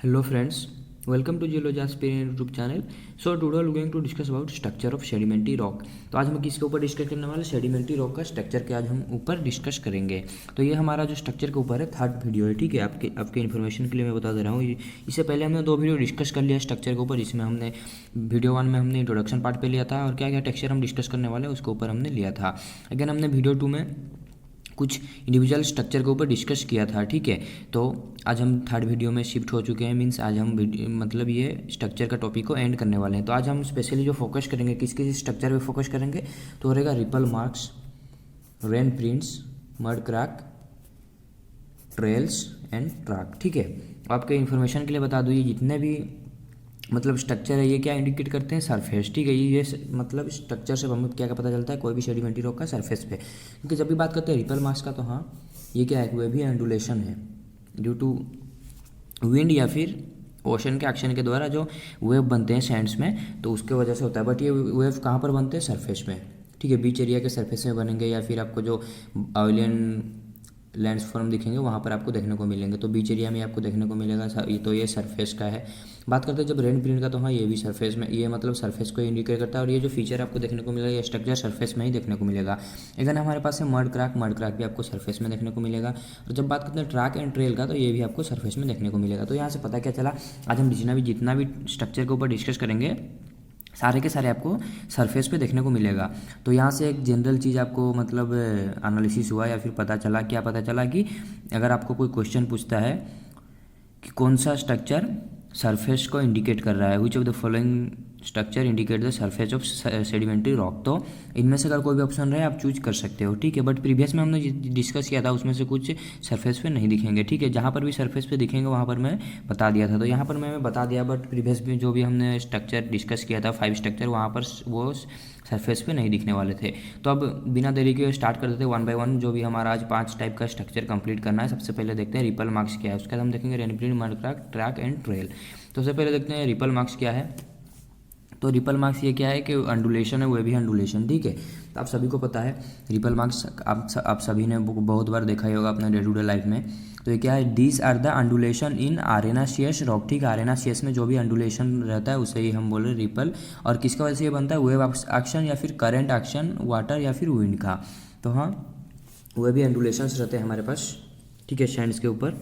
Hello friends, welcome to Geology Aspirant YouTube channel. So today we are going to discuss about structure of sedimentary rock. तो आज हम किसके ऊपर discuss करने वाले सेडिमेंट्री रॉक का स्ट्रक्चर के आज हम ऊपर डिस्कस करेंगे। तो ये हमारा जो स्ट्रक्चर के ऊपर है थर्ड वीडियो है, ठीक है। आपके इन्फॉर्मेशन के लिए मैं बता दे रहा हूँ। इससे पहले हमने दो वीडियो डिस्कस कर लिया स्ट्रक्चर के ऊपर। इसमें हमने वीडियो 1 में हमने इंट्रोडक्शन पार्ट पे लिया था और क्या क्या टेक्सचर हम डिस्कस करने वाले उसके ऊपर हमने लिया था। अगेन हमने वीडियो 2 में कुछ इंडिविजुअल स्ट्रक्चर के ऊपर डिस्कस किया था, ठीक है। तो आज हम थर्ड वीडियो में शिफ्ट हो चुके हैं, मीन्स आज हम मतलब ये स्ट्रक्चर का टॉपिक को एंड करने वाले हैं। तो आज हम स्पेशली जो फोकस करेंगे किस स्ट्रक्चर पे फोकस करेंगे तो रहेगा ripple marks, rain prints, mud crack, trails and track, ठीक है। आपके इन्फॉर्मेशन के लिए बता दूँ ये जितने भी मतलब स्ट्रक्चर है ये क्या इंडिकेट करते हैं, सरफेस, ठीक है। ये मतलब स्ट्रक्चर से हमें क्या क्या पता चलता है कोई भी सेडिमेंट्री रॉक का सरफेस पे। क्योंकि जब भी बात करते हैं रिपल मास का तो हाँ ये क्या है, वेवी एंडुलेशन है ड्यू टू विंड या फिर ओशन के एक्शन के द्वारा जो वेव बनते हैं सैंड्स में, तो उसके वजह से होता है। बट ये वेव कहाँ पर बनते हैं, सरफेस में, ठीक है। बीच एरिया के सरफेस में बनेंगे या फिर आपको जो ऑयलियन लैंडफॉर्म दिखेंगे वहाँ पर आपको देखने को मिलेंगे। तो बीच एरिया में आपको देखने को मिलेगा। तो ये सरफेस का है। बात करते हैं जब रेन प्रिंट का तो हाँ ये भी सरफेस में, ये मतलब सरफेस को इंडिकेट करता है। और ये जो फीचर आपको देखने को मिलेगा ये स्ट्रक्चर सरफेस में ही देखने को मिलेगा। अगर हमारे पास है मड क्रैक भी आपको सरफेस में देखने को मिलेगा। और जब बात करते हैं ट्रैक एंड ट्रेल का तो ये भी आपको सरफेस में देखने को मिलेगा। तो यहाँ से पता क्या चला, आज हम जितना भी स्ट्रक्चर के ऊपर डिस्कस करेंगे सारे के सारे आपको सरफेस पे देखने को मिलेगा। तो यहाँ से एक जनरल चीज़ आपको मतलब एनालिसिस हुआ या फिर पता चला, क्या पता चला कि अगर आपको कोई क्वेश्चन पूछता है कि कौन सा स्ट्रक्चर सरफेस को इंडिकेट कर रहा है, which of the following structure indicate the surface of sedimentary rock, तो इनमें से अगर कोई भी ऑप्शन रहे आप चूज कर सकते हो, ठीक है। बट प्रीवियस में हमने डिस्कस किया था उसमें से कुछ सरफेस पे नहीं दिखेंगे, ठीक है। जहाँ पर भी सरफेस पे दिखेंगे वहाँ पर मैं बता दिया था। तो यहाँ पर मैं बता दिया, बट प्रीवियस में जो भी हमने स्ट्रक्चर डिस्कस किया था 5 स्ट्रक्चर, वहाँ पर वो सरफेस पे नहीं दिखने वाले थे। तो अब बिना देरी के स्टार्ट कर देते हैं 1 बाय 1। जो भी हमारा आज 5 टाइप का स्ट्रक्चर कंप्लीट करना है। सबसे पहले देखते हैं रिपल मार्क्स क्या है, उसके बाद हम देखेंगे rain print, mud crack, track and trail. तो सबसे पहले देखते हैं रिपल मार्क्स क्या है। तो रिपल मार्क्स ये क्या है कि अंडुलेशन है, वेवी अंडुलेशन, ठीक है। तो आप सभी को पता है रिपल मार्क्स आप सभी ने बहुत बार देखा ही होगा अपने डे टू डे लाइफ में। तो ये क्या है, these are the undulation in arenaceous rock, ठीक है। आरेनाशियस में जो भी अंडुलेशन रहता है उसे ही हम बोल रहे रिपल। और किसका वजह से ये बनता है, वेव एक्शन या फिर करंट एक्शन, वाटर या फिर विंड का। तो हाँ वेवी अंडुलेशंस रहते हैं हमारे पास, ठीक है, सैंड्स के ऊपर।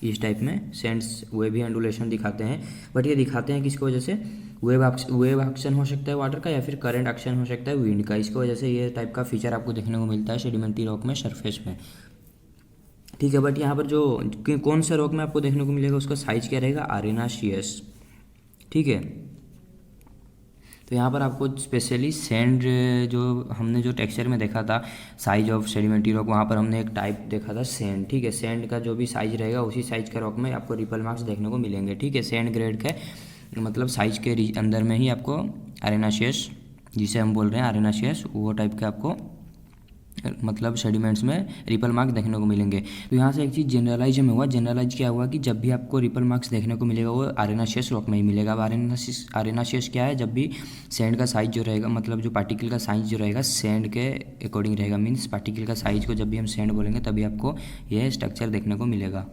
इस टाइप में सैंड्स वेवी अंडुलेशन दिखाते हैं। बट ये दिखाते हैं किसकी वजह से, वेव एक्शन हो सकता है वाटर का या फिर करंट एक्शन हो सकता है विंड का। इसकी वजह से ये टाइप का फीचर आपको देखने को मिलता है सेडिमेंट्री रॉक में सरफेस में, ठीक है। बट यहाँ पर जो कौन सा रॉक में आपको देखने को मिलेगा उसका साइज क्या रहेगा, आरेनाशियस, ठीक है। तो यहाँ पर आपको स्पेशली सैंड जो हमने जो टेक्सचर में देखा था साइज ऑफ सेडिमेंट्री रॉक, वहाँ पर हमने एक टाइप देखा था सैंड, ठीक है। सैंड का जो भी साइज रहेगा उसी साइज का रॉक में आपको रिपल मार्क्स देखने को मिलेंगे, ठीक है। सैंड ग्रेड के मतलब साइज के अंदर में ही आपको आरेनाशियस, जिसे हम बोल रहे हैं आरेनाशियस, वो टाइप के आपको मतलब सेडिमेंट्स में रिपल मार्क्स देखने को मिलेंगे। तो यहाँ से एक चीज़ जनरलाइज में हुआ, जनरलाइज क्या हुआ कि जब भी आपको रिपल मार्क्स देखने को मिलेगा वो आरेनाशियस रॉक में ही मिलेगा। अब आरेनाशियस क्या है, जब भी सैंड का साइज जो रहेगा, मतलब जो पार्टिकल का साइज जो रहेगा सैंड के अकॉर्डिंग रहेगा, मीन्स पार्टिकल का साइज को जब भी हम सैंड बोलेंगे तभी आपको यह स्ट्रक्चर देखने को मिलेगा।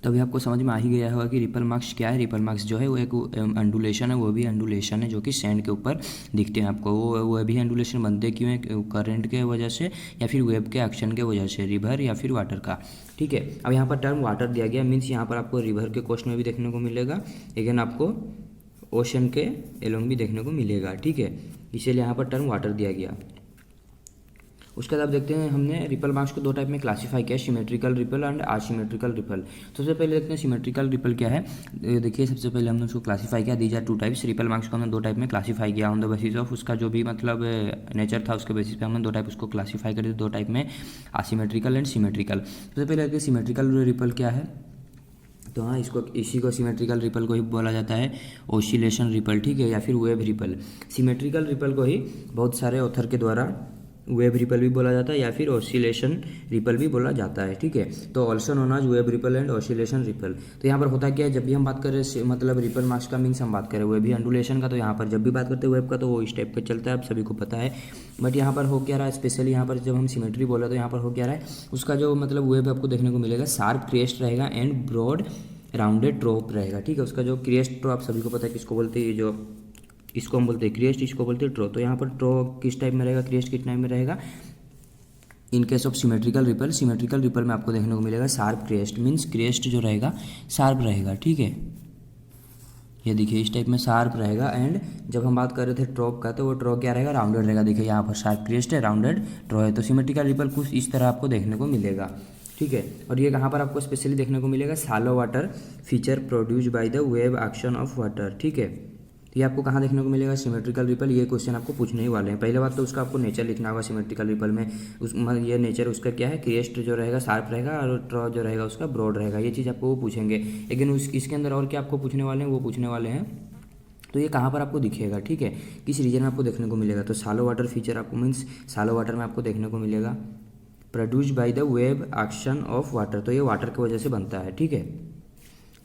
तो अभी आपको समझ में आ ही गया होगा कि रिपल मार्क्स क्या है। रिपल मार्क्स जो है वो एक अंडुलेशन है, वो भी अंडुलेशन है जो कि सैंड के ऊपर दिखते हैं आपको। वो भी अंडुलेशन बनते क्यों है, करंट के वजह से या फिर वेव के एक्शन के वजह से, रिवर या फिर वाटर का, ठीक है। अब यहाँ पर टर्म वाटर दिया गया, मीन्स यहाँ पर आपको रिवर के क्वेश्चन में भी देखने को मिलेगा, लेकिन आपको ओशन के एलोंग भी देखने को मिलेगा, ठीक है। इसीलिए यहाँ पर टर्म वाटर दिया गया। उसके बाद आप देखते हैं हमने रिपल मार्क्स को 2 टाइप में क्लासीफाई किया, symmetrical ripple and asymmetrical ripple. सबसे पहले देखते हैं सिमेट्रिकल रिपल क्या है। देखिए सबसे पहले हमने उसको क्लासीफाई किया, these are 2 types. Ripple marks को हमने 2 टाइप में क्लासीफाई किया ऑन द बेसिस ऑफ उसका जो भी मतलब नेचर था, उसके बेसिस पे हमने 2 टाइप उसको क्लासीफाई कर दिया, 2 टाइप में, असिमेट्रिकल एंड सिमेट्रिकल। सबसे पहले देखिए सिमेट्रिकल रिपल क्या है। तो हाँ इसी को सिमेट्रिकल रिपल को ही बोला जाता है ओसिलेशन रिपल, ठीक है, या फिर वेव रिपल। सिमेट्रिकल रिपल को ही बहुत सारे ऑथर के द्वारा वेव रिपल भी बोला जाता है या फिर ऑसिलेशन रिपल भी बोला जाता है, ठीक है। तो also known as wave ripple and oscillation ripple. तो यहाँ पर होता क्या है, जब भी हम बात करें मतलब रिपल मार्क्स का, मीन्स हम बात करें वेव भी अंडुलेशन का, तो यहाँ पर जब भी बात करते हैं वेव का तो वो इस टाइप का चलता है, आप सभी को पता है। बट यहाँ पर हो क्या रहा है, स्पेशली यहाँ पर जब हम सिमेट्री बोले तो यहाँ पर हो क्या रहा है, उसका जो मतलब वेव आपको देखने को मिलेगा शार्प क्रेस्ट रहेगा एंड ब्रॉड राउंडेड ट्रॉप रहेगा, ठीक है। उसका जो क्रेस्ट ट्रो आप सभी को पता है किसको बोलते हैं, ये जो इसको हम बोलते हैं क्रेस्ट, इसको बोलते हैं ट्रो। तो यहाँ पर ट्रो किस टाइप में रहेगा, क्रेस्ट किस टाइप में रहेगा। इन case of symmetrical ripple, symmetrical ripple में आपको देखने को मिलेगा शार्प क्रेस्ट, मीन्स क्रेस्ट जो रहेगा शार्प रहेगा, ठीक है। ये देखिए इस टाइप में शार्प रहेगा। एंड जब हम बात कर रहे थे ट्रॉप का, तो वो ट्रॉप क्या रहेगा, राउंडेड रहेगा। देखिए यहाँ पर शार्प क्रेस्ट है, राउंडेड ट्रो है। तो सिमेट्रिकल रिपल कुछ इस तरह आपको देखने को मिलेगा, ठीक है। और ये कहाँ पर आपको स्पेशली देखने को मिलेगा, shallow water feature produce by the wave action of water, ठीक है। तो ये आपको कहाँ देखने को मिलेगा, सिमेट्रिकल रिपल। ये क्वेश्चन आपको पूछने ही वाले हैं। पहले बात तो उसका आपको नेचर लिखना होगा सिमेट्रिकल रिपल में। ये नेचर उसका क्या है, क्रेस्ट जो रहेगा शार्प रहेगा और ट्रॉ जो रहेगा उसका ब्रॉड रहेगा। ये चीज़ आपको वो पूछेंगे। लेकिन इसके अंदर और क्या आपको पूछने वाले हैं, वो पूछने वाले हैं। तो ये कहाँ पर आपको दिखेगा, ठीक है, किस रीजन में आपको देखने को मिलेगा। तो शैलो वाटर फीचर आपको मीन्स शैलो वाटर में आपको देखने को मिलेगा, produce by the wave action of water. तो ये वाटर की वजह से बनता है, ठीक है।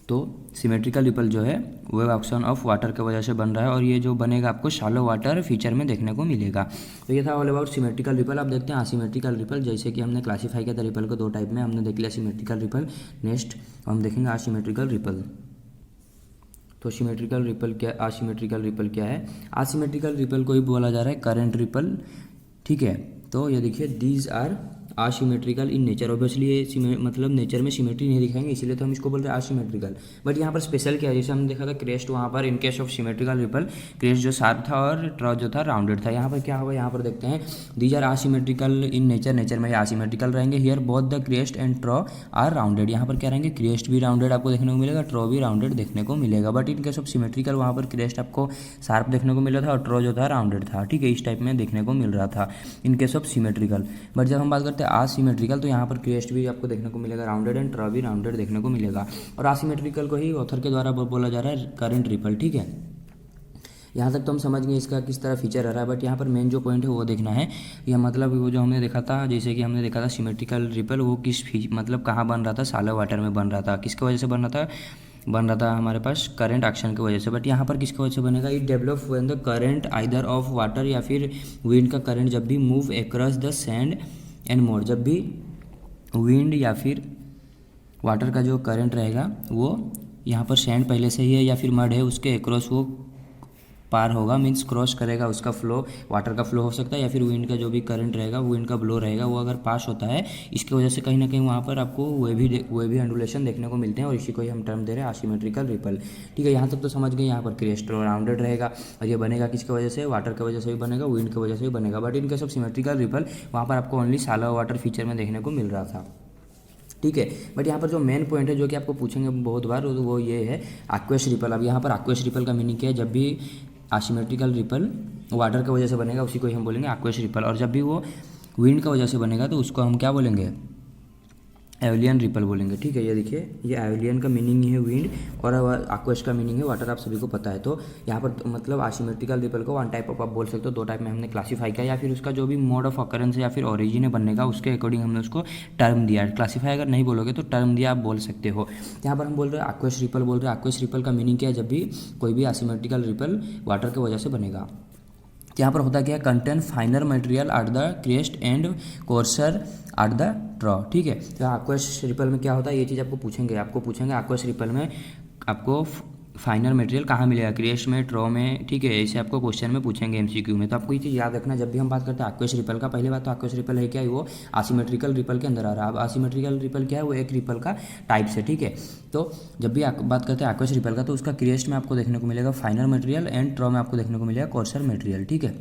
तो सिमेट्रिकल रिपल जो है वेव एक्शन ऑफ वाटर की वजह से बन रहा है। और ये जो बनेगा आपको शैलो वाटर फीचर में देखने को मिलेगा। तो ये था ऑल अबाउट सिमेट्रिकल रिपल। अब देखते हैं असिमेट्रिकल रिपल। जैसे कि हमने क्लासीफाई किया था रिपल को दो टाइप में, हमने देख लिया सिमेट्रिकल रिपल। नेक्स्ट हम देखेंगे असिमेट्रिकल रिपल। तो सिमेट्रिकल रिपल क्या, असिमेट्रिकल रिपल क्या है। असिमेट्रिकल रिपल को ही बोला जा रहा है करंट रिपल, ठीक है। तो ये देखिए these are asymmetrical in nature. Obviously ये मतलब नेचर में सिमेट्री नहीं दिखाएंगे, इसीलिए तो हम इसको बोल रहे हैं असिमेट्रिकल। बट यहाँ पर स्पेशल क्या है, जैसे हमने देखा था क्रेस्ट, वहाँ पर इन case of symmetrical ripple crest जो शार्प था और ट्रॉ जो था राउंडेड था। यहाँ पर क्या होगा, यहाँ पर देखते हैं these are asymmetrical in nature. Nature में असिमेट्रिकल रहेंगे। Here both the crest and trough are rounded. यहाँ पर क्या रहेंगे, क्रेस्ट भी राउंडेड आपको देखने को मिलेगा, ट्रॉ भी राउंडेड देखने को मिलेगा। But in case of symmetrical वहाँ पर क्रेस्ट आपको शार्प देखने को मिल रहा था और ट्रॉ जो था राउंडेड था, ठीक है। इस टाइप में देखने को मिल रहा था इन केस ऑफ सिमेट्रिकल। बट जब हम बात करते हैं असिमेट्रिकल, तो यहाँ पर क्रेस्ट भी आपको देखने को मिलेगा राउंडेड एंड ट्रॉ भी राउंडेड देखने को मिलेगा। और असिमेट्रिकल को ही ऑथर के द्वारा बोला जा रहा है करंट रिपल, ठीक है। यहाँ तक तो हम समझ गए इसका किस तरह फीचर आ रहा है। बट यहाँ पर मेन जो पॉइंट है वो देखना है। यह मतलब वो जो हमने देखा था, जैसे कि हमने देखा था सिमेट्रिकल रिपल, वो किस मतलब कहाँ बन रहा था, शैलो वाटर में बन रहा था। किसकी वजह से बन रहा था हमारे पास करंट एक्शन की वजह से। बट यहाँ पर किसकी वजह से बनेगा, it develop when the current either of water या फिर विंड का करंट जब भी move across the sand and more. जब भी विंड या फिर वाटर का जो करंट रहेगा वो यहाँ पर सैंड पहले से ही है या फिर मड है, उसके अक्रॉस वो पार होगा, मीन्स क्रॉस करेगा, उसका फ्लो वाटर का फ्लो हो सकता है या फिर विंड का जो भी करंट रहेगा, विंड का ब्लो रहेगा, वो अगर पास होता है, इसकी वजह से कहीं ना कहीं वहाँ पर आपको वेवी एंडुलेशन देखने को मिलते हैं। और इसी को ही हम टर्म दे रहे हैं असिमेट्रिकल रिपल, ठीक है। यहाँ तक तो समझ गए। यहाँ पर क्रेस्ट राउंडेड रहेगा और ये बनेगा किसकी वजह से, वाटर की वजह से भी बनेगा, विंड की वजह से भी बनेगा। बट इनके सब सिमेट्रिकल रिपल वहाँ पर आपको ओनली शैलो वाटर फीचर में देखने को मिल रहा था, ठीक है। बट यहाँ पर जो मेन पॉइंट है जो कि आपको पूछेंगे बहुत बार, वो ये है एक्वेस रिपल। अब यहाँ पर एक्वेस रिपल का मीनिंग क्या है, जब भी असिमेट्रिकल रिपल वाटर की वजह से बनेगा उसी को ही हम बोलेंगे एक्वेस रिपल। और जब भी वो विंड की वजह से बनेगा तो उसको हम क्या बोलेंगे, एविलियन रिपल बोलेंगे, ठीक है। ये देखिए ये एविलियन का मीनिंग ही है विंड और एक्वेस का मीनिंग है वाटर, आप सभी को पता है। तो यहाँ पर मतलब असिमेट्रिकल रिपल को वन टाइप ऑफ आप बोल सकते हो, दो टाइप में हमने क्लासीफाई किया, या फिर उसका जो भी मोड ऑफ अकरेंस या फिर ओरिजिन है बनने का, उसके अकॉर्डिंग हमने उसको टर्म दिया। क्लासीफाई अगर नहीं बोलोगे तो टर्म दिया आप बोल सकते हो। यहाँ पर हम बोल रहे हैं एक्वेस रिपल बोल रहे हैं। एक्वेस रिपल का मीनिंग क्या है, जब भी कोई भी असिमेट्रिकल रिपल वाटर की वजह से बनेगा। यहाँ पर होता क्या है, contain finer material at the crest and coarser at the trough, ठीक है। तो एक्वेस रिपल में क्या होता है, ये चीज़ आपको पूछेंगे एक्वेस रिपल में आपको फाइनर मटेरियल कहाँ मिलेगा, क्रेस्ट में, ट्रॉ में, ठीक है। ऐसे आपको क्वेश्चन में पूछेंगे एमसीक्यू में। तो आपको ये चीज़ याद रखना, जब भी हम बात करते हैं एक्वेस रिपल का, पहली बात तो एक्वेस रिपल है क्या है, वो असिमेट्रिकल रिपल के अंदर आ रहा है। अब असिमेट्रिकल रिपल क्या है, वो एक रिपल का टाइप से, ठीक है। तो जब भी बात करते हैं एक्वेस रिपल का, तो उसका क्रेस्ट में आपको देखने को मिलेगा फाइनर मटेरियल एंड ट्रॉ में आपको देखने को मिलेगा कोर्सर मटेरियल, ठीक है।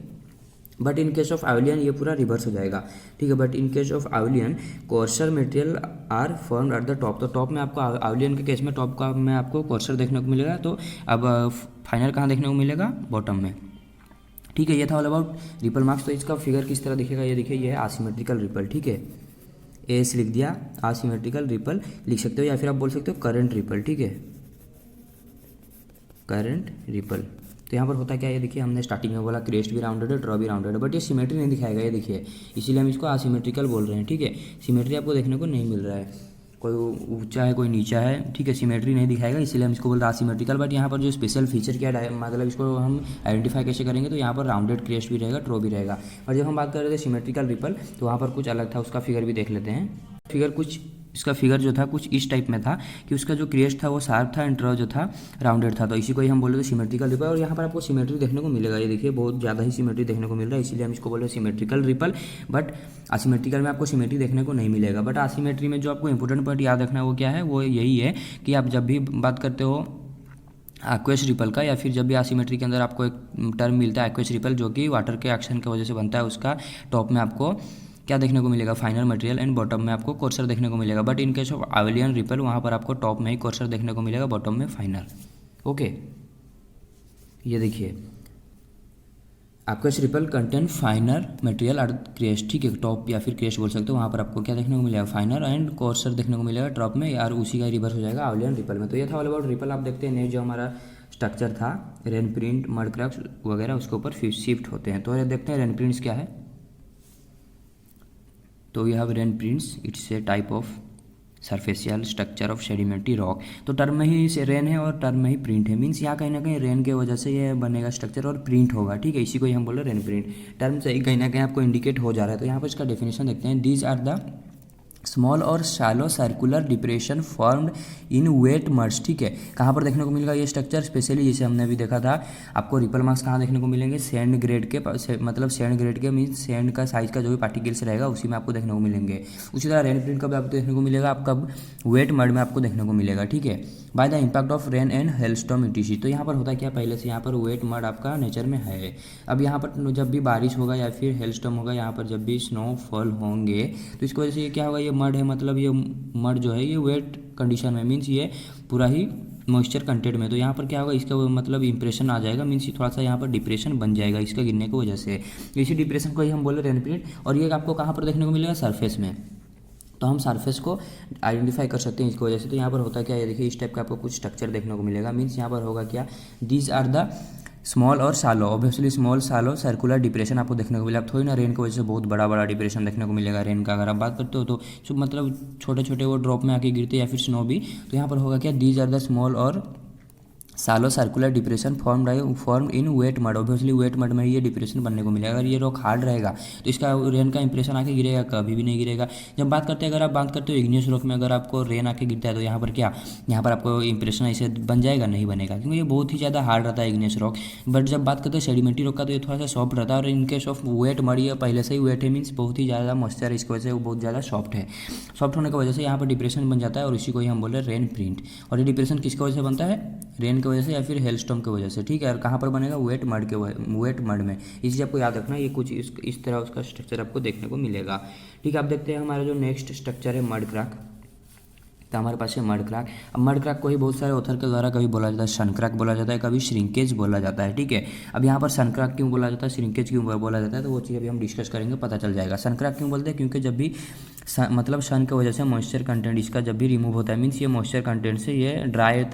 But in case of aeolian ये पूरा रिवर्स हो जाएगा, ठीक है। But in case of aeolian coarser material are formed at the top. तो टॉप में आपको एविलियन के केस में टॉप का में आपको कोर्सर देखने को मिलेगा। तो अब फाइनल कहाँ देखने को मिलेगा, बॉटम में, ठीक है। ये था ऑल अबाउट रिपल मार्क्स। तो इसका फिगर किस तरह दिखेगा, ये देखिए, ये है असिमेट्रिकल रिपल, ठीक है। एस लिख दिया, असिमेट्रिकल रिपल लिख सकते हो, या फिर आप बोल सकते हो करंट रिपल, ठीक है, करंट रिपल। तो यहाँ पर होता क्या है, ये देखिए हमने स्टार्टिंग में बोला क्रेस्ट भी राउंडेड है, ट्रॉ भी राउंडेड है, बट ये सिमेट्री नहीं दिखाएगा, ये देखिए, इसीलिए हम इसको असिमेट्रिकल बोल रहे हैं, ठीक है। सिमेट्री आपको देखने को नहीं मिल रहा है, कोई ऊंचा है कोई नीचा है, ठीक है, सिमेट्री नहीं दिखाएगा, इसीलिए हम इसको बोल रहे हैं असिमेट्रिकल। बट यहाँ पर जो स्पेशल फीचर क्या है, मतलब इसको हम आइडेंटिफाई कैसे करेंगे, तो यहाँ पर राउंडेड क्रेस्ट भी रहेगा, ट्रॉ भी रहेगा। और जब हम बात कर रहे थे सिमेट्रिकल रिपल, तो वहाँ पर कुछ अलग था, उसका फिगर भी देख लेते हैं। फिगर कुछ इसका फिगर जो था कुछ इस टाइप में था कि उसका जो क्रिएस्ट था वो शार्प था एंड जो था राउंडेड था, तो इसी को ही हम बोले तो सिमेट्रिकल रिपल। और यहाँ पर आपको सिमेट्री देखने को मिलेगा, ये देखिए बहुत ज़्यादा ही सिमेट्री देखने को मिल रहा है, इसीलिए हम इसको बोले सिमेट्रिकल रिपल। बट असिमेट्रिकल में आपको सिमेट्री देखने को नहीं मिलेगा। बट असिमेट्री में जो आपको इंपॉर्टेंट पॉइंट याद रखना है वो क्या है, वो यही है कि आप जब भी बात करते हो एक्वेस रिपल का, या फिर जब भी असिमेट्री के अंदर आपको एक टर्म मिलता है एक्वेस रिपल जो कि वाटर के एक्शन की वजह से बनता है, उसका टॉप में आपको क्या देखने को मिलेगा, फाइनल मटेरियल, एंड बॉटम में आपको कोर्सर देखने को मिलेगा। But in case of aeolian ripple वहाँ पर आपको टॉप में ही कोर्सर देखने को मिलेगा, बॉटम में फाइनल। ओके, ये देखिए एक्वेस रिपल कंटेंट फाइनर मटेरियल और क्रेस्ट, ठीक है, टॉप या फिर क्रेस्ट बोल सकते हो, वहाँ पर आपको क्या देखने को मिलेगा, फाइनर एंड कोर्सर देखने को मिलेगा टॉप में, और उसी का रिवर्स हो जाएगा आवेलियन रिपल में। तो ये था ऑल अबाउट रिपल। आप देखते हैं नेक्स्ट जो हमारा स्ट्रक्चर था रेन प्रिंट, मड क्रैक्स वगैरह, उसके ऊपर शिफ्ट होते हैं। तो ये देखते हैं रेन प्रिंट्स क्या है। तो we have rain prints, it's a type of surficial structure of sedimentary rock. तो टर्म में ही से रेन है और टर्म में ही प्रिंट है, मीन्स यहाँ कहीं ना कहीं रेन के वजह से ये बनेगा स्ट्रक्चर और प्रिंट होगा, ठीक है, इसी को ही हम बोल रहे हैं रेन प्रिंट। टर्म से ही कहीं ना कहीं आपको इंडिकेट हो जा रहा है। तो यहाँ पर इसका डेफिनेशन देखते हैं, दीज आर द स्मॉल और shallow circular depression formed in wet muds, ठीक है। कहाँ पर देखने को मिलेगा ये स्ट्रक्चर, स्पेशली जैसे हमने अभी देखा था आपको रिपल मार्क्स कहाँ देखने को मिलेंगे, सैंड ग्रेड के, मतलब सैंड ग्रेड के मीन्स सैंड का साइज का जो भी पार्टिकल्स रहेगा उसी में आपको देखने को मिलेंगे। उसी तरह रेन प्रिंट कब आपको देखने को मिलेगा, आप कब वेट मड में आपको देखने को मिलेगा, ठीक है, by the impact of rain and hailstorm etc.. तो यहाँ पर होता क्या, पहले से यहाँ पर वेट मड आपका नेचर में है। अब यहाँ पर जब भी बारिश होगा या फिर हेलस्टॉर्म होगा, यहाँ पर जब भी स्नोफॉल होंगे तो इसकी वजह से ये क्या होगा, ये मड है, मतलब ये मड जो है ये वेट कंडीशन में, मीन्स ये पूरा ही मॉइस्चर कंटेंट में। तो यहाँ पर क्या होगा, इसका मतलब इंप्रेशन आ जाएगा, मीन्स थोड़ा सा यहाँ पर डिप्रेशन बन जाएगा इसका गिरने की वजह से। इसी डिप्रेशन को ही हम बोले रेन प्रिंट। और ये आपको कहाँ पर देखने को मिलेगा, सरफेस में। तो हम सरफेस को आइडेंटिफाई कर सकते हैं इसकी वजह से। तो यहाँ पर होता क्या है, देखिए इस टाइप का आपको कुछ स्ट्रक्चर देखने को मिलेगा, मीन्स यहाँ पर होगा क्या, दीज आर द स्मॉल और सालो, ऑब्वियसली स्मॉल सालो सर्कुलर डिप्रेशन आपको देखने को मिलेगा। अब थोड़ी ना रेन की वजह से बहुत बड़ा बड़ा डिप्रेशन देखने को मिलेगा रेन का, अगर आप बात करते हो तो मतलब छोटे छोटे वो ड्रॉप में आके गिरते या फिर स्नो भी। तो यहाँ पर होगा क्या, दीज आर द स्मॉल और shallow circular depression form in wet mud, obviously wet mud में ये डिप्रेशन बनने को मिलेगा। अगर ये रॉक हार्ड रहेगा तो इसका रेन का इंप्रेशन आके गिरेगा, कभी भी नहीं गिरेगा। जब बात करते हैं, अगर आप बात करते हो इग्नियस रॉक में, अगर आपको रेन आके गिरता है तो यहाँ पर क्या, यहाँ पर आपको इंप्रेशन ऐसे बन जाएगा, नहीं बनेगा, क्योंकि ये बहुत ही ज़्यादा हार्ड रहता है इग्नियस रॉक। बट जब बात करते हैं सेडिमेंट्री रॉक का तो ये थोड़ा सा सॉफ्ट रहता है, और in case of wet mud ये पहले से ही वेट है, मीन्स बहुत ही ज़्यादा मॉइस्चर है, इसकी वजह से वो बहुत ज़्यादा सॉफ्ट है। सॉफ्ट होने की वजह से यहाँ पर डिप्रेशन बन जाता है, और इसी को ही हम बोल रहे हैं रेन प्रिंट। और ये डिप्रेशन किसकी वजह से बनता है, रेन की वजह से या फिर हेलस्टॉर्म की वजह से, ठीक है। और कहाँ पर बनेगा, वेट मड में। इस चीज़ आपको याद रखना, ये कुछ इस तरह उसका स्ट्रक्चर आपको देखने को मिलेगा, ठीक है। आप देखते हैं हमारा जो नेक्स्ट स्ट्रक्चर है मड क्रैक। तो हमारे पास है मड क्रैक। अब मड क्रैक को ही बहुत सारे ऑथर के द्वारा कभी बोला जाता है सन क्रैक बोला जाता है, कभी श्रिंकेज बोला जाता है, ठीक है। अब यहाँ पर सन क्रैक क्यों बोला जाता है, श्रिंकेज क्यों बोला जाता है, तो वो चीज़ अभी हम डिस्कस करेंगे, पता चल जाएगा। सन क्रैक क्यों बोलते हैं, क्योंकि जब भी मतलब सन की वजह से मॉइस्चर कंटेंट इसका जब भी रिमूव होता है, मीन्स ये मॉइस्चर कंटेंट से ये ड्राई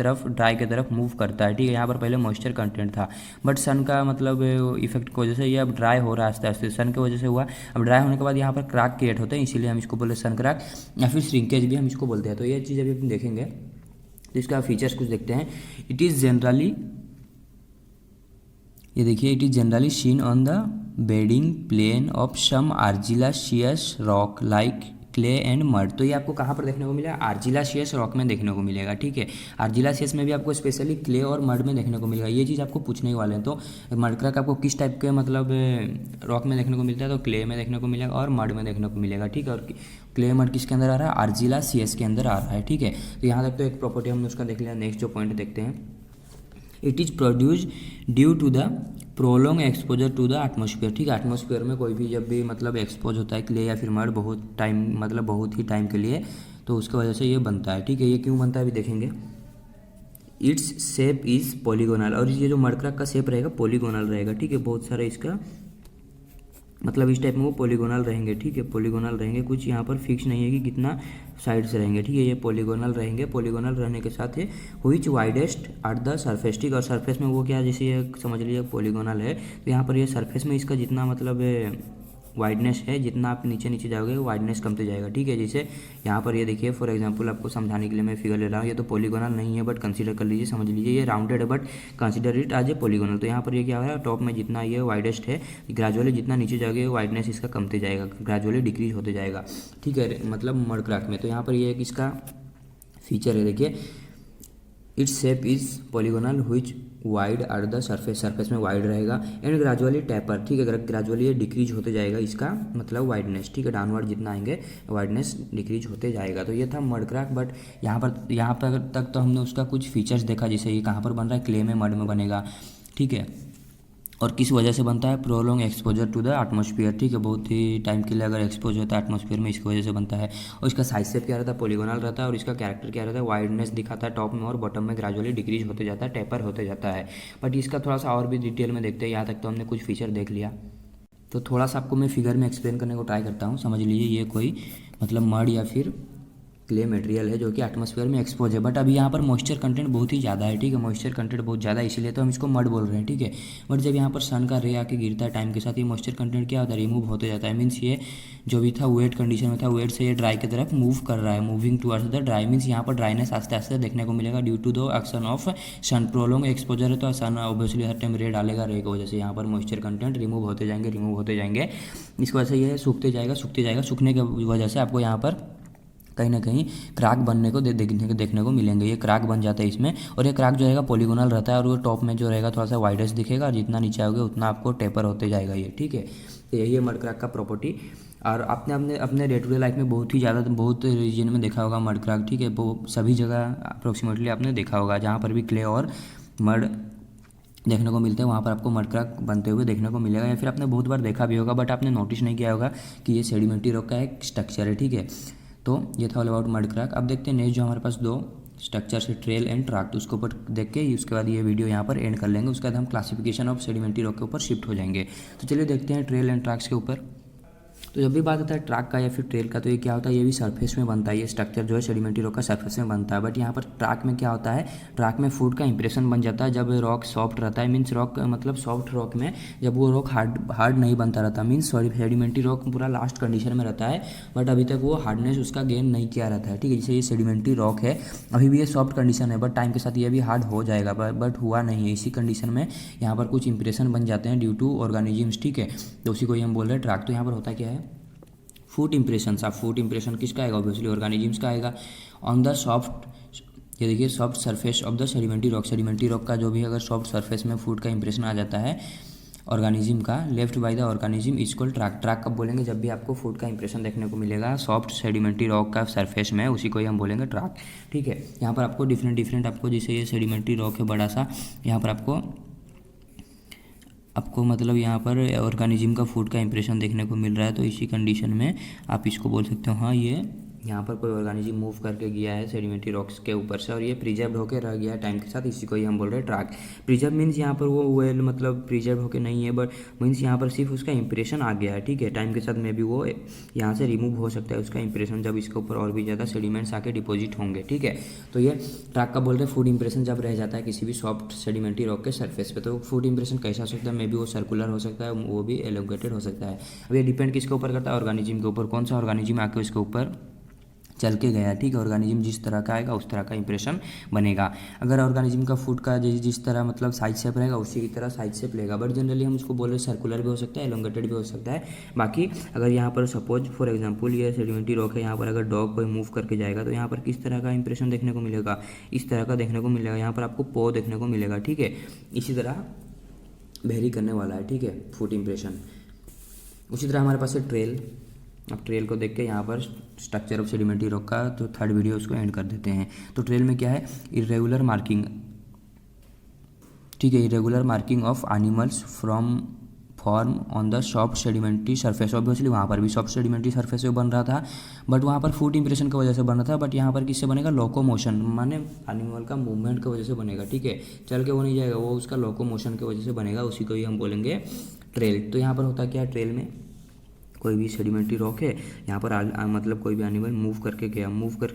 की तरफ मूव करता है, ठीक है। यहाँ पर पहले मॉइस्चर कंटेंट था, बट सन का मतलब इफेक्ट की वजह से ये अब ड्राई हो रहा है आस्ते आस्ते, सन की वजह से हुआ। अब ड्राई होने के बाद यहाँ पर क्रैक क्रिएट होते हैं, इसीलिए हम इसको बोले सन क्रैक, या फिर श्रिंकेज भी हम इसको बोलते हैं। तो ये चीज़ अभी हम देखेंगे, तो इसका फीचर्स कुछ देखते हैं। इट इज़ जनरली, ये देखिए, it is generally seen on the bedding plane of some argillaceous rock like clay and mud. तो ये आपको कहाँ पर देखने को मिलेगा, आर्जिलाशियस रॉक में देखने को मिलेगा, ठीक है। आर्जिलाशियस में भी आपको स्पेशली क्ले और मड में देखने को मिलेगा, ये चीज़ आपको पूछने वाले हैं। तो मड क्रैक आपको किस टाइप के मतलब रॉक में देखने को मिलता है, तो क्ले में देखने को मिलेगा और मड में देखने को मिलेगा, ठीक है। और क्ले मड किसके अंदर आ रहा है, आर्जिलाशियस के अंदर आ रहा है, ठीक है। तो यहाँ तक तो एक प्रॉपर्टी हमने उसका देख लिया। नेक्स्ट जो पॉइंट देखते हैं, it is produced due to the prolong exposure to the atmosphere, ठीक है। एटमॉस्फेयर में कोई भी जब भी मतलब एक्सपोज होता है क्ले या फिर मड बहुत टाइम, मतलब बहुत ही टाइम के लिए, तो उसकी वजह से ये बनता है, ठीक है। ये क्यों बनता है अभी देखेंगे। इट्स शेप इज़ पॉलीगोनल, और ये जो मड क्रैक का शेप रहेगा पॉलीगोनल रहेगा, ठीक है। बहुत सारा इसका मतलब इस टाइप में वो पॉलीगोनल रहेंगे, ठीक है। पॉलीगोनल रहेंगे, कुछ यहाँ पर फिक्स नहीं है कि कितना साइड से रहेंगे, ठीक है। ये पॉलीगोनल रहेंगे, पॉलीगोनल रहने के साथ है which widest at the surface, ठीक है। और सरफेस में वो क्या है, जैसे ये समझ लीजिए पॉलीगोनल है, तो यहाँ पर ये सरफेस में इसका जितना मतलब वाइडनेस है, जितना आप नीचे नीचे जाओगे वाइडनेस कमते जाएगा, ठीक है। जैसे यहाँ पर ये देखिए फॉर एग्जांपल आपको समझाने के लिए मैं फिगर ले रहा हूँ, ये तो पॉलीगोनल नहीं है बट कंसीडर कर लीजिए, समझ लीजिए ये राउंडेड है but consider it as a polygonal. तो यहाँ पर ये क्या हो रहा है, टॉप में जितना ये वाइडेस्ट है, ग्रेजुअली जितना नीचे जाओगे वाइडनेस इसका कमते जाएगा, ग्रेजुअली डिक्रीज होते जाएगा, ठीक है, मतलब मड क्रैक में। तो यहाँ पर ये एक इसका फीचर है, देखिए its shape is polygonal which wide at the surface, surface में वाइड रहेगा एंड ग्रेजुअली टैपर, ठीक है, ग्रेजुअली ये डिक्रीज होते जाएगा इसका मतलब वाइडनेस, ठीक है, डाउनवर्ड जितना आएंगे वाइडनेस डिक्रीज होते जाएगा। तो ये था मड क्रैक, बट यहाँ पर तक तो हमने उसका कुछ फीचर्स देखा, जैसे ये कहाँ पर बन रहा है, क्ले में, मड में बनेगा, ठीक है, और किस वजह से बनता है, prolong exposure to the atmosphere, ठीक है, बहुत ही टाइम के लिए अगर एक्सपोज होता है एटमॉस्फेयर में, इसकी वजह से बनता है। और इसका साइज शेप क्या रहता है, पॉलीगोनल रहता है, और इसका कैरेक्टर क्या रहता है, वाइडनेस दिखाता है टॉप में और बॉटम में ग्रेजुअली डिक्रीज होते जाता है, टेपर होते जाता है। बट इसका थोड़ा सा और भी डिटेल में देखते हैं, यहाँ तक तो हमने कुछ फीचर देख लिया, तो थोड़ा सा आपको मैं फिगर में एक्सप्लेन करने को ट्राई करता हूँ। समझ लीजिए ये कोई मतलब मड या फिर क्ले मटेरियल है जो कि एटमॉस्फेयर में एक्सपोज है, बट अभी यहाँ पर मॉइस्चर कंटेंट बहुत ही ज़्यादा है, ठीक है, मॉइस्चर कंटेंट बहुत ज़्यादा है, इसीलिए तो हम इसको मड बोल रहे हैं, ठीक है। बट जब यहाँ पर सन का रे आके गिरता है टाइम के साथ, ये मॉइस्चर कंटेंट क्या होता है, रिमूव होते जाता है, मीन्स ये जो भी था वेट कंडीशन में था, वेट से ये ड्राई की तरफ मूव कर रहा है, moving towards the dry, means यहाँ पर ड्राइनेस आस्ते आस्ते देखने को मिलेगा due to the action of sun, prolong exposure है तो सन ऑब्वियसली हर टाइम रे डालेगा, रे की वजह से यहाँ पर मॉइस्चर कंटेंट रिमूव होते जाएंगे, इसकी वजह से ये सूखते जाएगा, सूखने की वजह से आपको यहाँ पर कहीं ना कहीं क्रैक बनने को देखने को मिलेंगे, ये क्रैक बन जाता है इसमें, और ये क्रैक जो रहेगा पॉलीगोनल रहता है, और वो टॉप में जो रहेगा थोड़ा सा वाइडेस्ट दिखेगा, और जितना नीचे आओगे उतना आपको टेपर होते जाएगा ये, ठीक है। तो यही है मड क्रैक का प्रॉपर्टी, और आपने अपने डे टू डे लाइफ में बहुत ही ज़्यादा बहुत रीजन में देखा होगा मड क्रैक, ठीक है, वो सभी जगह अप्रोक्सीमेटली आपने देखा होगा, जहाँ पर भी क्ले और मड देखने को मिलते हैं वहाँ पर आपको मड क्रैक बनते हुए देखने को मिलेगा, या फिर आपने बहुत बार देखा भी होगा बट आपने नोटिस नहीं किया होगा कि ये सेडिमेंट्री रॉक का एक स्ट्रक्चर है, ठीक है। तो ये था ऑल अबाउट मड क्रैक। अब देखते हैं नेक्स्ट जो हमारे पास दो स्ट्रक्चर से ट्रेल एंड ट्रैक, तो उसके ऊपर देख के उसके बाद ये वीडियो यहाँ पर एंड कर लेंगे, उसके बाद हम क्लासिफिकेशन ऑफ सेडिमेंट्री रॉक के ऊपर शिफ्ट हो जाएंगे। तो चलिए देखते हैं ट्रेल एंड ट्रैक्स के ऊपर। तो जब भी बात होता है ट्रैक का या फिर ट्रेल का, तो ये क्या होता है, ये भी सरफेस में बनता है, ये स्ट्रक्चर जो है सेडिमेंट्री रॉक का सरफेस में बनता है। बट यहाँ पर ट्रैक में क्या होता है, ट्रैक में फूड का इंप्रेशन बन जाता है जब रॉक सॉफ्ट रहता है, मीन्स रॉक मतलब सॉफ्ट रॉक में जब वो रॉक हार्ड नहीं बनता रहता, मीन्स सेडिमेंट्री रॉक पूरा लास्ट कंडीशन में रहता है बट अभी तक वो हार्डनेस उसका गेन नहीं किया रहता है, ठीक है। जैसे ये सेडिमेंट्री रॉक है, अभी भी ये सॉफ्ट कंडीशन है बट टाइम के साथ ये भी हार्ड हो जाएगा, बट हुआ नहीं है, इसी कंडीशन में यहाँ पर कुछ इंप्रेशन बन जाते हैं ड्यू टू ऑर्गेनिजम्स, ठीक है। तो उसी को ही हम बोल रहे हैं ट्रैक। तो यहाँ पर होता क्या है, फूड इंप्रेशन। आप फूड इंप्रेशन किसका आएगा, ऑब्वियसली ऑर्गेनिजम्स का आएगा ऑन द सॉफ्ट, ये देखिए soft surface of the sedimentary rock का जो भी अगर सॉफ्ट सरफेस में फूड का इंप्रेशन आ जाता है ऑर्गेनिज्म का, left by the organism is called track. Track कब बोलेंगे, जब भी आपको फूड का इंप्रेशन देखने को मिलेगा सॉफ्ट सेडिमेंट्री रॉक का सरफेस में, उसी को ही हम बोलेंगे ट्रैक, ठीक है। यहाँ पर आपको डिफरेंट आपको, जैसे ये सेडिमेंट्री रॉक है बड़ा सा, यहाँ पर आपको मतलब यहाँ पर ऑर्गेनिज्म का फूड का इंप्रेशन देखने को मिल रहा है, तो इसी कंडीशन में आप इसको बोल सकते हो, हाँ ये यहाँ पर कोई ऑर्गेनिज्म मूव करके गया है सेडिमेंट्री रॉक्स के ऊपर से और ये प्रिजर्व होकर रह गया है टाइम के साथ, इसी को ही हम बोल रहे हैं ट्रैक। प्रिजर्व मीन्स यहाँ पर वो वेल मतलब प्रिजर्व होकर नहीं है, बट मीन्स यहाँ पर सिर्फ उसका इंप्रेशन आ गया है, ठीक है। टाइम के साथ में भी वो यहाँ से रिमूव हो सकता है उसका इंप्रेशन, जब इसके ऊपर और भी ज़्यादा सेडिमेंट्स आके डिपॉजिट होंगे, ठीक है। तो ये ट्रैक का बोलते हैं फूड इंप्रेशन जब रह जाता है किसी भी सॉफ्ट सेडिमेंट्री रॉक के सरफेस पे। तो फूड इंप्रेशन कैसा हो सकता है, मे बी वो सर्कुलर हो सकता है, वो भी एलोंगेटेड हो सकता है। अब ये डिपेंड किसके ऊपर करता है, ऑर्गेनिज्म के ऊपर, कौन सा ऑर्गेनिज्म आके उसके ऊपर चल के गया, ठीक है। ऑर्गेनिज्म जिस तरह का आएगा उस तरह का इंप्रेशन बनेगा। अगर ऑर्गेनिज्म का फूड का जिस तरह मतलब साइड शेप रहेगा उसी की तरह साइड शेप लेगा, बट जनरली हम उसको बोल रहे हैं सर्कुलर भी हो सकता है, एलोंगेटेड भी हो सकता है। बाकी अगर यहाँ पर सपोज फॉर एग्जांपल ये सेडिमेंट्री रॉक है, यहाँ पर अगर डॉग कोई मूव करके जाएगा तो यहाँ पर किस तरह का इंप्रेशन देखने को मिलेगा, इस तरह का देखने को मिलेगा, यहाँ पर आपको पो देखने को मिलेगा, ठीक है। इसी तरह वेरी करने वाला है, ठीक है, फूड इंप्रेशन। उसी तरह हमारे पास है ट्रेल। अब ट्रेल को देख के यहाँ पर स्ट्रक्चर ऑफ सेडिमेंट्री रॉक का तो थर्ड वीडियो उसको एंड कर देते हैं। तो ट्रेल में क्या है, इरेगुलर मार्किंग, ठीक है, irregular marking of animals from form on the soft sedimentary surface. Obviously वहाँ पर भी सॉफ्ट सेडिमेंट्री सरफेस पे बन रहा था, बट वहाँ पर फूड इंप्रेशन की वजह से बन रहा था, बट यहाँ पर किससे बनेगा, लोकोमोशन, माने एनिमल का मूवमेंट की वजह से बनेगा, ठीक है। चल के वो नहीं जाएगा, वो उसका लोकोमोशन की वजह से बनेगा, उसी को ही हम बोलेंगे ट्रेल। तो यहाँ पर होता क्या है, ट्रेल में कोई भी सेडिमेंट्री रॉक है, यहाँ पर मतलब कोई भी एनिमल मूव करके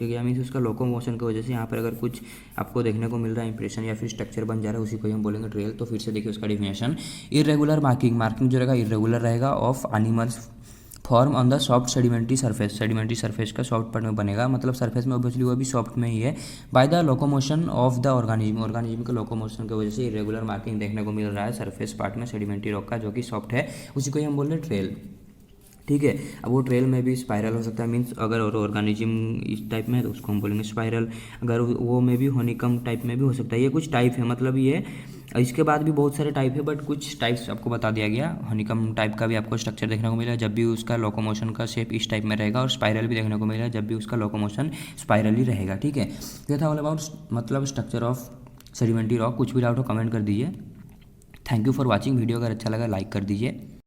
गया मीन्स उसका लोकोमोशन की वजह से यहाँ पर अगर कुछ आपको देखने को मिल रहा है इंप्रेशन या फिर स्ट्रक्चर बन जा रहा है, उसी को हम बोलेंगे ट्रेल। तो फिर से देखिए उसका डिफिनेशन, इरेगुलर मार्किंग जो रहेगा इरेगुलर रहेगा of animals form on the soft sedimentary surface का सॉफ्ट पार्ट में बनेगा, मतलब सरफेस में ऑब्वियसली वो भी सॉफ्ट में ही है। By the locomotion of the organism के लोकोमोशन की वजह से इरेगुलर मार्किंग देखने को मिल रहा है सरफेस पार्ट में सेडिमेंट्री रॉक का, जो कि सॉफ्ट है, उसी को ही हम बोल रहे हैं ट्रेल। ठीक है, अब वो ट्रेल में भी स्पाइरल हो सकता है, मीन्स अगर और ऑर्गेनिज्म इस टाइप में है तो उसको हम बोलेंगे स्पाइरल, अगर वो में भी हनीकम टाइप में भी हो सकता है। ये कुछ टाइप है, मतलब ये इसके बाद भी बहुत सारे टाइप है, बट कुछ टाइप्स आपको बता दिया गया। हनीकम टाइप का भी आपको स्ट्रक्चर देखने को मिला जब भी उसका लोकोमोशन का शेप इस टाइप में रहेगा, और स्पाइरल भी देखने को मिला जब भी उसका लोकोमोशन स्पाइरल ही रहेगा। ठीक है, ये था ऑल अबाउट मतलब स्ट्रक्चर ऑफ सेडिमेंट्री रॉक। कुछ भी डाउट हो कमेंट कर दीजिए। Thank you for watching video, अगर अच्छा लगा लाइक कर दीजिए।